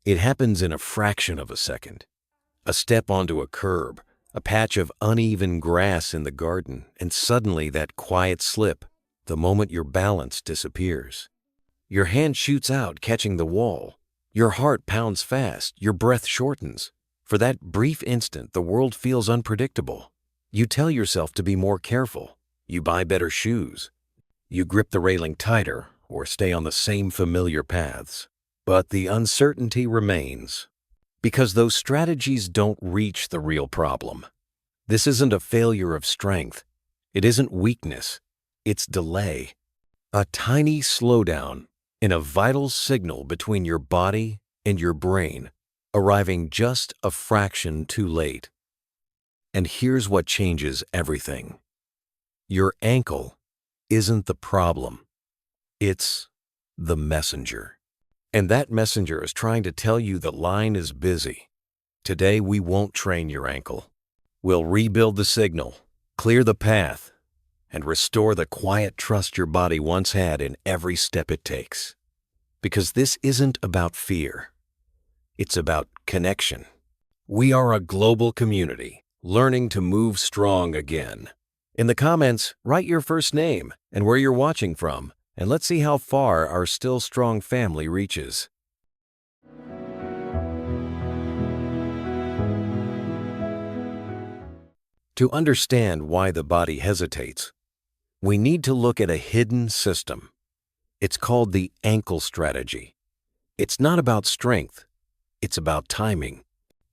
It happens in a fraction of a second. A step onto a curb, a patch of uneven grass in the garden, and suddenly that quiet slip, the moment your balance disappears. Your hand shoots out, catching the wall. Your heart pounds fast, your breath shortens. For that brief instant, the world feels unpredictable. You tell yourself to be more careful. You buy better shoes. You grip the railing tighter or stay on the same familiar paths. But the uncertainty remains because those strategies don't reach the real problem. This isn't a failure of strength. It isn't weakness. It's delay. A tiny slowdown in a vital signal between your body and your brain, arriving just a fraction too late. And here's what changes everything. Your ankle isn't the problem. It's the messenger. And that messenger is trying to tell you the line is busy. Today, we won't train your ankle. We'll rebuild the signal, clear the path, and restore the quiet trust your body once had in every step it takes. Because this isn't about fear. It's about connection. We are a global community, learning to move strong again. In the comments, write your first name and where you're watching from, and let's see how far our Still Strong family reaches. To understand why the body hesitates, we need to look at a hidden system. It's called the ankle strategy. It's not about strength, it's about timing.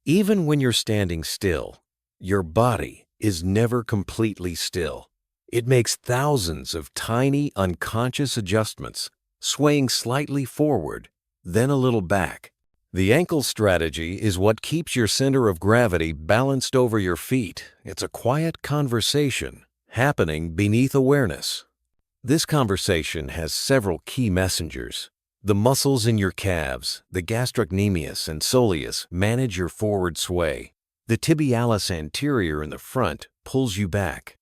Even when you're standing still, your body is never completely still. It makes thousands of tiny, unconscious adjustments, swaying slightly forward, then a little back. The ankle strategy is what keeps your center of gravity balanced over your feet. It's a quiet conversation happening beneath awareness. This conversation has several key messengers. The muscles in your calves, the gastrocnemius and soleus, manage your forward sway. The tibialis anterior in the front pulls you back.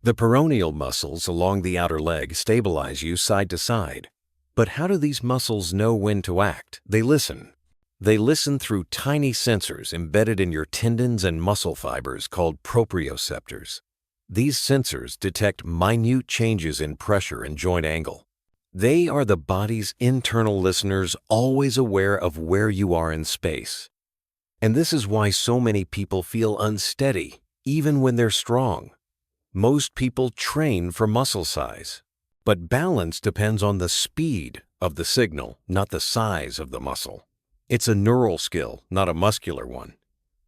The peroneal muscles along the outer leg stabilize you side to side. But how do these muscles know when to act? They listen. They listen through tiny sensors embedded in your tendons and muscle fibers called proprioceptors. These sensors detect minute changes in pressure and joint angle. They are the body's internal listeners, always aware of where you are in space. And this is why so many people feel unsteady, even when they're strong. Most people train for muscle size, but balance depends on the speed of the signal, not the size of the muscle. It's a neural skill, not a muscular one.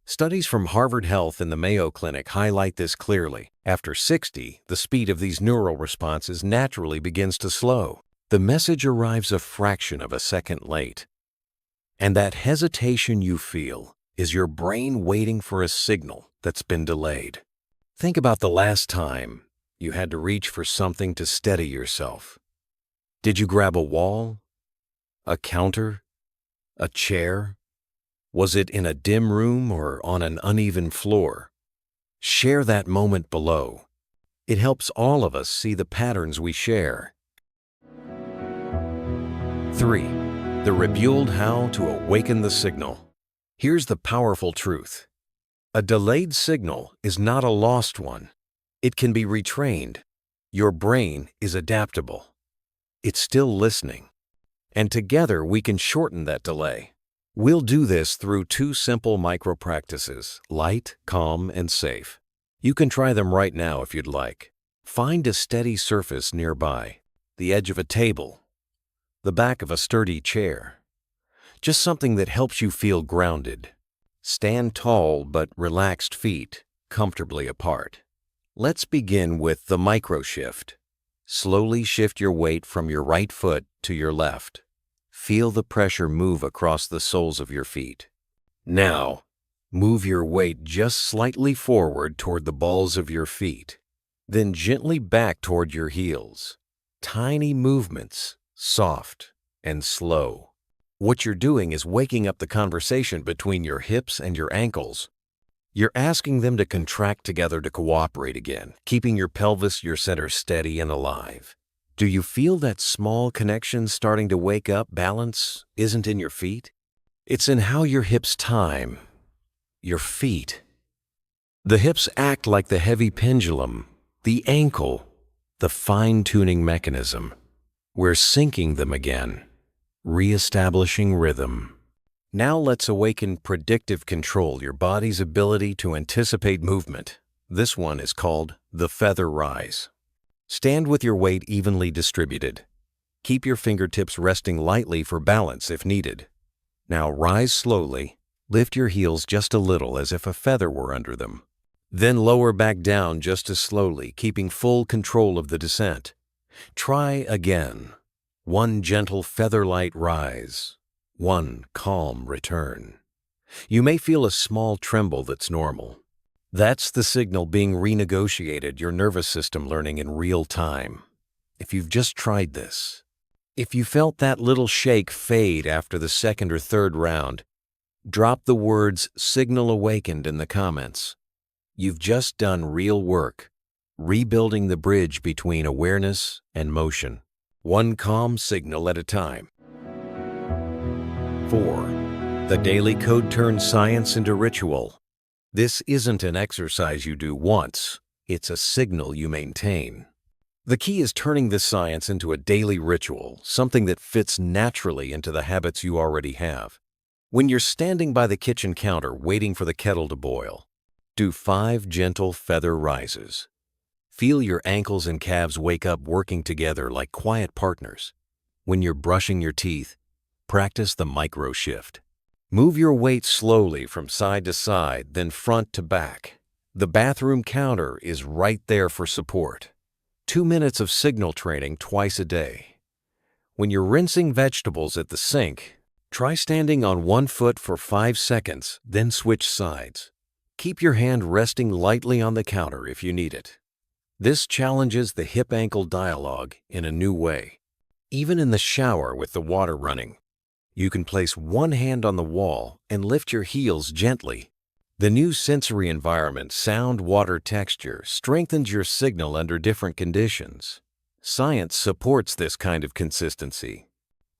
Studies from Harvard Health and the Mayo Clinic highlight this clearly. After 60, the speed of these neural responses naturally begins to slow. The message arrives a fraction of a second late. And that hesitation you feel is your brain waiting for a signal that's been delayed. Think about the last time you had to reach for something to steady yourself. Did you grab a wall, a counter, a chair? Was it in a dim room or on an uneven floor? Share that moment below. It helps all of us see the patterns we share. 3. The rebuild how to awaken the signal. Here's the powerful truth. A delayed signal is not a lost one. It can be retrained. Your brain is adaptable. It's still listening. And together we can shorten that delay. We'll do this through 2 simple micro practices, light, calm, and safe. You can try them right now if you'd like. Find a steady surface nearby, the edge of a table, the back of a sturdy chair. Just something that helps you feel grounded. Stand tall but relaxed feet, comfortably apart. Let's begin with the micro shift. Slowly shift your weight from your right foot to your left. Feel the pressure move across the soles of your feet. Now, move your weight just slightly forward toward the balls of your feet, then gently back toward your heels. Tiny movements, soft and slow. What you're doing is waking up the conversation between your hips and your ankles. You're asking them to contract together to cooperate again, keeping your pelvis, your center steady and alive. Do you feel that small connection starting to wake up? Balance isn't in your feet? It's in how your hips time, your feet. The hips act like the heavy pendulum, the ankle, the fine-tuning mechanism. We're syncing them again, re-establishing rhythm. Now let's awaken predictive control, your body's ability to anticipate movement. This one is called the feather rise. Stand with your weight evenly distributed. Keep your fingertips resting lightly for balance if needed. Now rise slowly. Lift your heels just a little as if a feather were under them. Then lower back down just as slowly, keeping full control of the descent. Try again. One gentle feather-light rise. One calm return. You may feel a small tremble that's normal. That's the signal being renegotiated, your nervous system learning in real time. If you've just tried this, if you felt that little shake fade after the second or third round, drop the words "signal awakened" in the comments. You've just done real work, rebuilding the bridge between awareness and motion, one calm signal at a time. 4. The daily code turns science into ritual. This isn't an exercise you do once, it's a signal you maintain. The key is turning this science into a daily ritual, something that fits naturally into the habits you already have. When you're standing by the kitchen counter waiting for the kettle to boil, do 5 gentle feather rises. Feel your ankles and calves wake up working together like quiet partners. When you're brushing your teeth, practice the micro shift. Move your weight slowly from side to side, then front to back. The bathroom counter is right there for support. 2 minutes of signal training twice a day. When you're rinsing vegetables at the sink, try standing on one foot for 5 seconds, then switch sides. Keep your hand resting lightly on the counter if you need it. This challenges the hip-ankle dialogue in a new way. Even in the shower with the water running, you can place one hand on the wall and lift your heels gently. The new sensory environment, sound, water, texture, strengthens your signal under different conditions. Science supports this kind of consistency.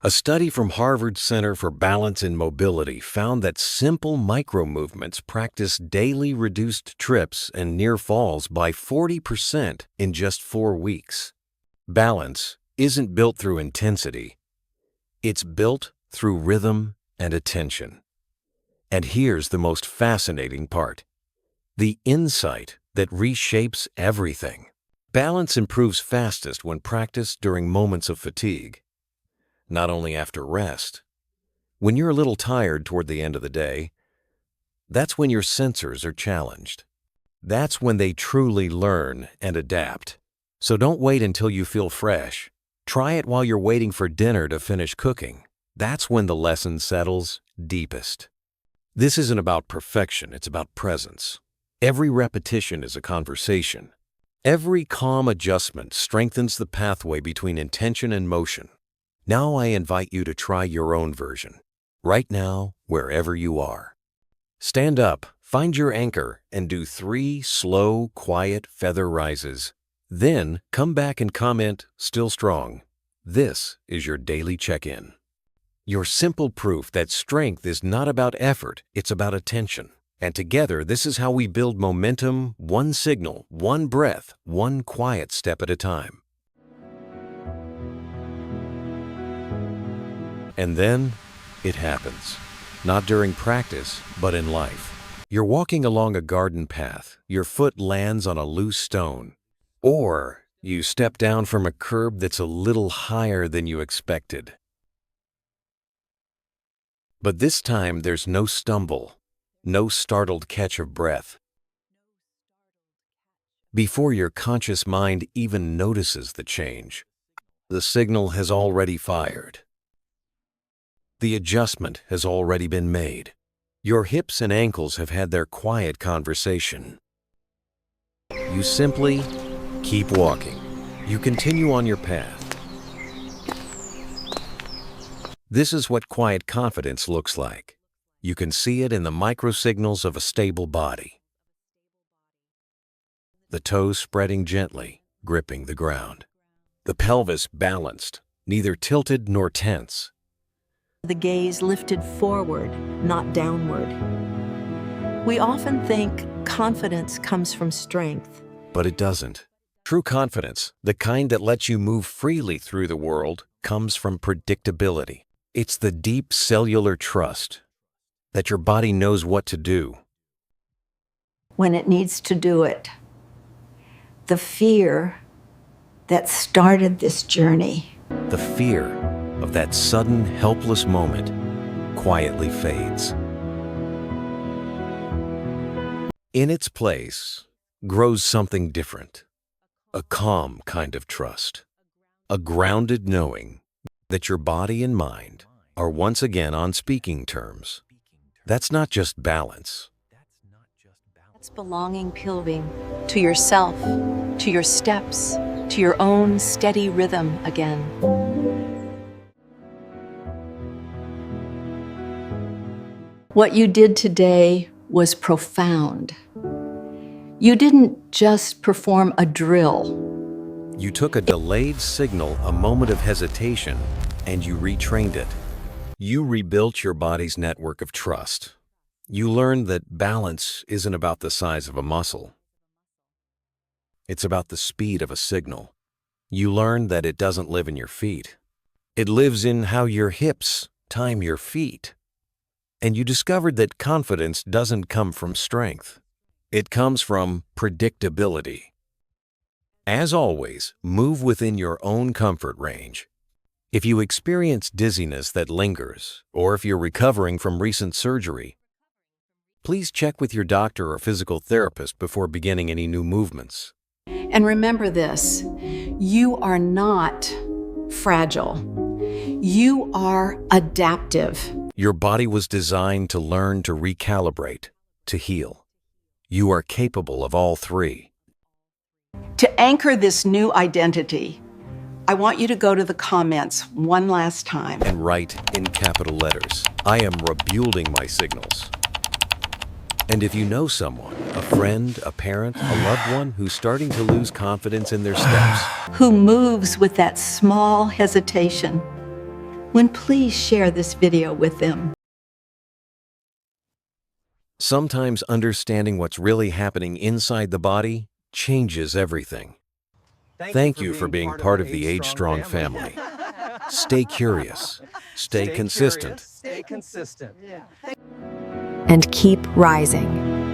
A study from Harvard Center for Balance and Mobility found that simple micro-movements practiced daily reduced trips and near falls by 40% in just 4 weeks. Balance isn't built through intensity. It's built through rhythm and attention. And here's the most fascinating part: the insight that reshapes everything. Balance improves fastest when practiced during moments of fatigue, not only after rest. When you're a little tired toward the end of the day, that's when your sensors are challenged. That's when they truly learn and adapt. So don't wait until you feel fresh. Try it while you're waiting for dinner to finish cooking. That's when the lesson settles deepest. This isn't about perfection, it's about presence. Every repetition is a conversation. Every calm adjustment strengthens the pathway between intention and motion. Now I invite you to try your own version, right now, wherever you are. Stand up, find your anchor, and do 3 slow, quiet feather rises. Then come back and comment, "Still strong." This is your daily check-in. Your simple proof that strength is not about effort, it's about attention. And together, this is how we build momentum, one signal, one breath, one quiet step at a time. And then, it happens. Not during practice, but in life. You're walking along a garden path, your foot lands on a loose stone, or you step down from a curb that's a little higher than you expected. But this time there's no stumble, no startled catch of breath. Before your conscious mind even notices the change, the signal has already fired. The adjustment has already been made. Your hips and ankles have had their quiet conversation. You simply keep walking. You continue on your path. This is what quiet confidence looks like. You can see it in the microsignals of a stable body. The toes spreading gently, gripping the ground. The pelvis balanced, neither tilted nor tense. The gaze lifted forward, not downward. We often think confidence comes from strength. But it doesn't. True confidence, the kind that lets you move freely through the world, comes from predictability. It's the deep cellular trust that your body knows what to do When it needs to do it. The fear that started this journey. The fear of that sudden, helpless moment quietly fades. In its place grows something different, a calm kind of trust, a grounded knowing that your body and mind are once again on speaking terms. That's not just balance. That's belonging, Pilving, to yourself, to your steps, to your own steady rhythm again. What you did today was profound. You didn't just perform a drill. You took a delayed signal, a moment of hesitation, and you retrained it. You rebuilt your body's network of trust. You learned that balance isn't about the size of a muscle. It's about the speed of a signal. You learned that it doesn't live in your feet. It lives in how your hips time your feet. And you discovered that confidence doesn't come from strength. It comes from predictability. As always, move within your own comfort range. If you experience dizziness that lingers, or if you're recovering from recent surgery, please check with your doctor or physical therapist before beginning any new movements. And remember this, you are not fragile. You are adaptive. Your body was designed to learn to recalibrate, to heal. You are capable of all three. To anchor this new identity, I want you to go to the comments one last time. And write in capital letters, I am rebuilding my signals. And if you know someone, a friend, a parent, a loved one who's starting to lose confidence in their steps, Who moves with that small hesitation, then please share this video with them. sometimes understanding what's really happening inside the body changes everything. Thank you for being part of the Age Strong family. Stay curious. Stay consistent. And keep rising.